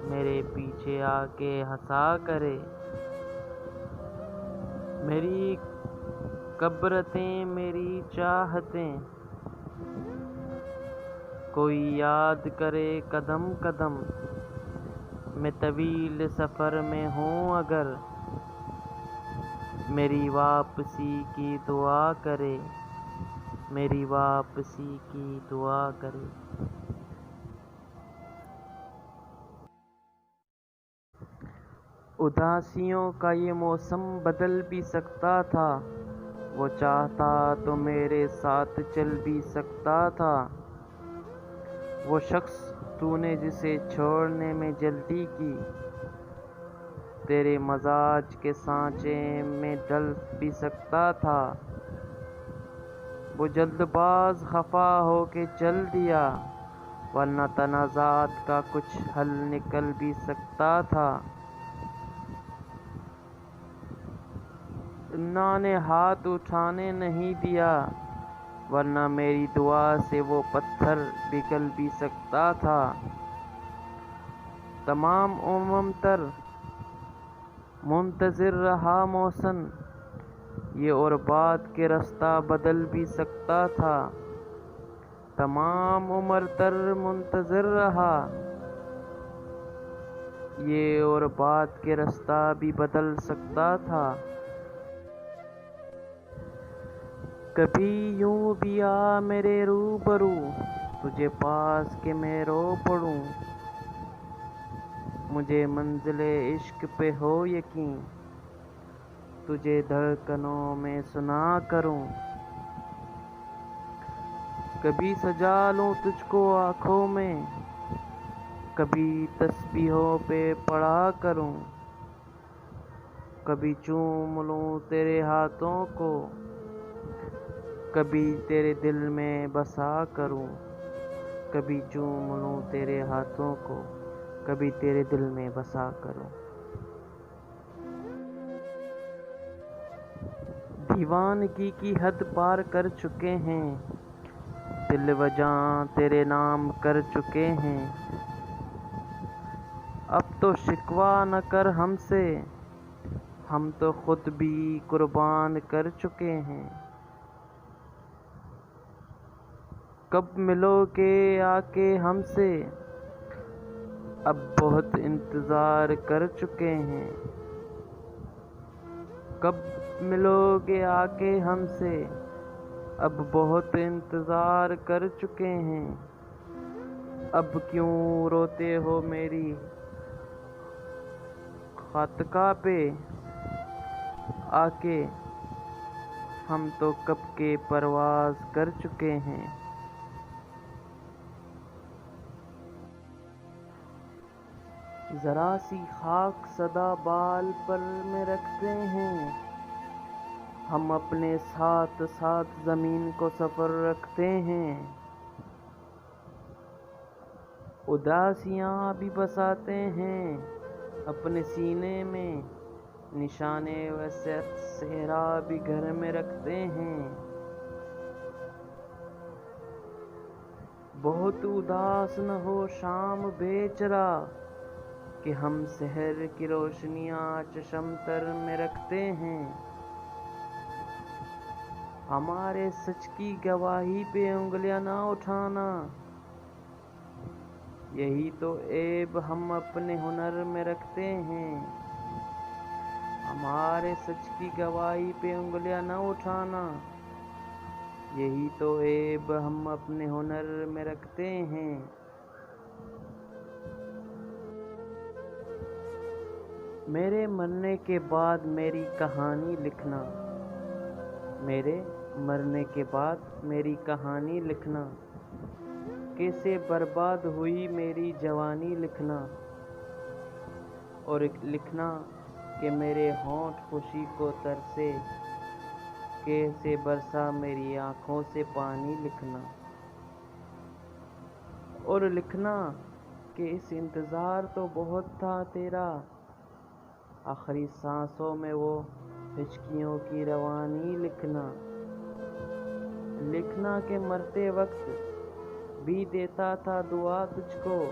میرے پیچھے آ کے ہنسا کرے۔ میری کبرتیں میری چاہتیں کوئی یاد کرے قدم قدم، میں طویل سفر میں ہوں اگر، میری واپسی کی دعا کرے، میری واپسی کی دعا کرے۔ اداسیوں کا یہ موسم بدل بھی سکتا تھا، وہ چاہتا تو میرے ساتھ چل بھی سکتا تھا۔ وہ شخص تو نے جسے چھوڑنے میں جلدی کی، تیرے مزاج کے سانچے میں ڈل بھی سکتا تھا۔ وہ جلد باز خفا ہو کے چل دیا، ورنہ تنازعات کا کچھ حل نکل بھی سکتا تھا۔ اللہ نے ہاتھ اٹھانے نہیں دیا، ورنہ میری دعا سے وہ پتھر پگھل بھی سکتا تھا۔ تمام تر منتظر رہا محسن، یہ اور بات کہ رستہ بدل بھی سکتا تھا۔ تمام عمر تر منتظر رہا، یہ اور بات کہ رستہ بھی بدل سکتا تھا۔ کبھی یوں بھی آ میرے روبرو، تجھے پاس کہ میں رو پڑوں، مجھے منزل عشق پہ ہو یقین، تجھے دھڑکنوں میں سنا کروں۔ کبھی سجا لوں تجھ کو آنکھوں میں، کبھی تسبیحوں پہ پڑھا کروں، کبھی چوم لوں تیرے ہاتھوں کو، کبھی تیرے دل میں بسا کروں، کبھی چوم لوں تیرے ہاتھوں کو، کبھی تیرے دل میں بسا کروں۔ دیوانگی کی حد پار کر چکے ہیں، دل و جاں تیرے نام کر چکے ہیں، اب تو شکوہ نہ کر ہم سے، ہم تو خود بھی قربان کر چکے ہیں۔ کب ملو گے آ کے ہم سے، اب بہت انتظار کر چکے ہیں۔ کب ملو گے آ کے ہم سے، اب بہت انتظار کر چکے ہیں۔ اب کیوں روتے ہو میری خاطقاہ پہ آ کے، ہم تو کب کے پرواز کر چکے ہیں۔ ذرا سی خاک سدا بال پر میں رکھتے ہیں، ہم اپنے ساتھ ساتھ زمین کو سفر رکھتے ہیں۔ اداسیاں بھی بساتے ہیں اپنے سینے میں، نشانے وسعت صحرا بھی گھر میں رکھتے ہیں۔ بہت اداس نہ ہو شام بیچرا، کہ ہم سحر کی روشنیاں چشم تر میں رکھتے ہیں۔ ہمارے سچ کی گواہی پہ انگلیاں نہ اٹھانا، یہی تو عیب ہم اپنے ہنر میں رکھتے ہیں۔ ہمارے سچ کی گواہی پہ انگلیاں نہ اٹھانا، یہی تو عیب ہم اپنے ہنر میں رکھتے ہیں۔ میرے مرنے کے بعد میری کہانی لکھنا، میرے مرنے کے بعد میری کہانی لکھنا، کیسے برباد ہوئی میری جوانی لکھنا، اور لکھنا کہ میرے ہونٹ خوشی کو ترسے، کیسے برسا میری آنکھوں سے پانی لکھنا، اور لکھنا کہ اس انتظار تو بہت تھا تیرا، آخری سانسوں میں وہ ہچکیوں کی روانی لکھنا، لکھنا کہ مرتے وقت بھی دیتا تھا دعا تجھ کو،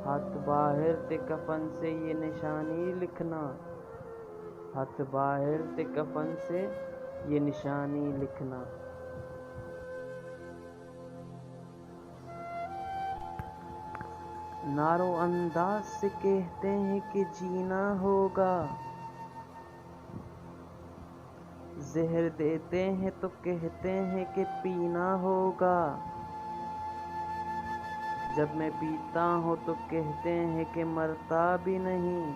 ہاتھ باہر تھے کفن سے یہ نشانی لکھنا، ہاتھ باہر تھے کفن سے یہ نشانی لکھنا۔ نارو انداز سے کہتے ہیں کہ جینا ہوگا، زہر دیتے ہیں تو کہتے ہیں کہ پینا ہوگا، جب میں پیتا ہوں تو کہتے ہیں کہ مرتا بھی نہیں،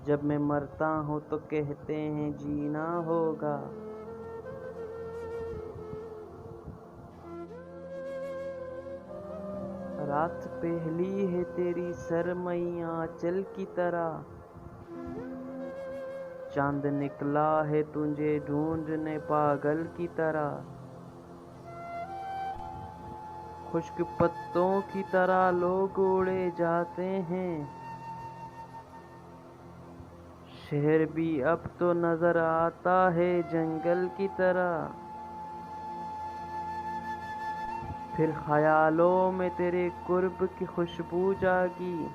جب میں مرتا ہوں تو کہتے ہیں جینا ہوگا۔ رات پہلی ہے تیری سرمئی آنچل کی طرح، چاند نکلا ہے تجھے ڈھونڈنے پاگل کی طرح، خشک پتوں کی طرح لوگ اڑے جاتے ہیں، شہر بھی اب تو نظر آتا ہے جنگل کی طرح، پھر خیالوں میں تیرے قرب کی خوشبو جاگی،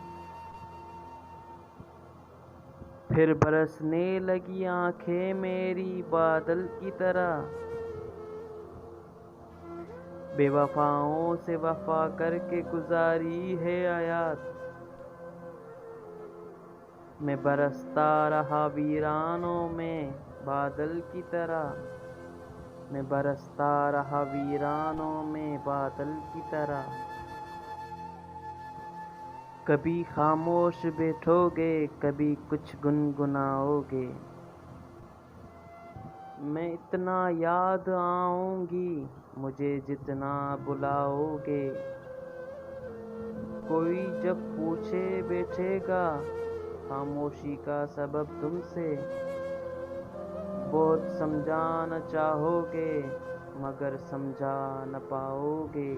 پھر برسنے لگی آنکھیں میری بادل کی طرح، بے وفاؤں سے وفا کر کے گزاری ہے حیات، میں برستا رہا ویرانوں میں بادل کی طرح، میں برستا رہا ویرانوں میں بادل کی طرح۔ کبھی خاموش بیٹھو گے، کبھی کچھ گنگناؤ گے، میں اتنا یاد آؤں گی مجھے جتنا بلاؤ گے، کوئی جب پوچھے بیٹھے گا خاموشی کا سبب تم سے، بہت سمجھانا چاہو گے مگر سمجھا نہ پاؤ گے۔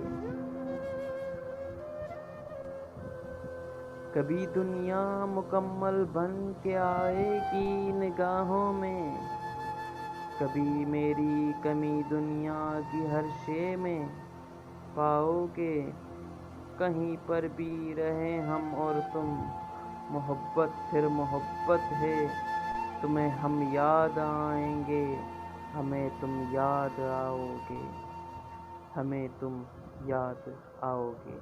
کبھی دنیا مکمل بن کے آئے گی نگاہوں میں، کبھی میری کمی دنیا کی ہر شے میں پاؤ گے، کہیں پر بھی رہیں ہم اور تم، محبت پھر محبت ہے، تمہیں ہم یاد آئیں گے، ہمیں تم یاد آؤ گے، ہمیں تم یاد آؤ گے۔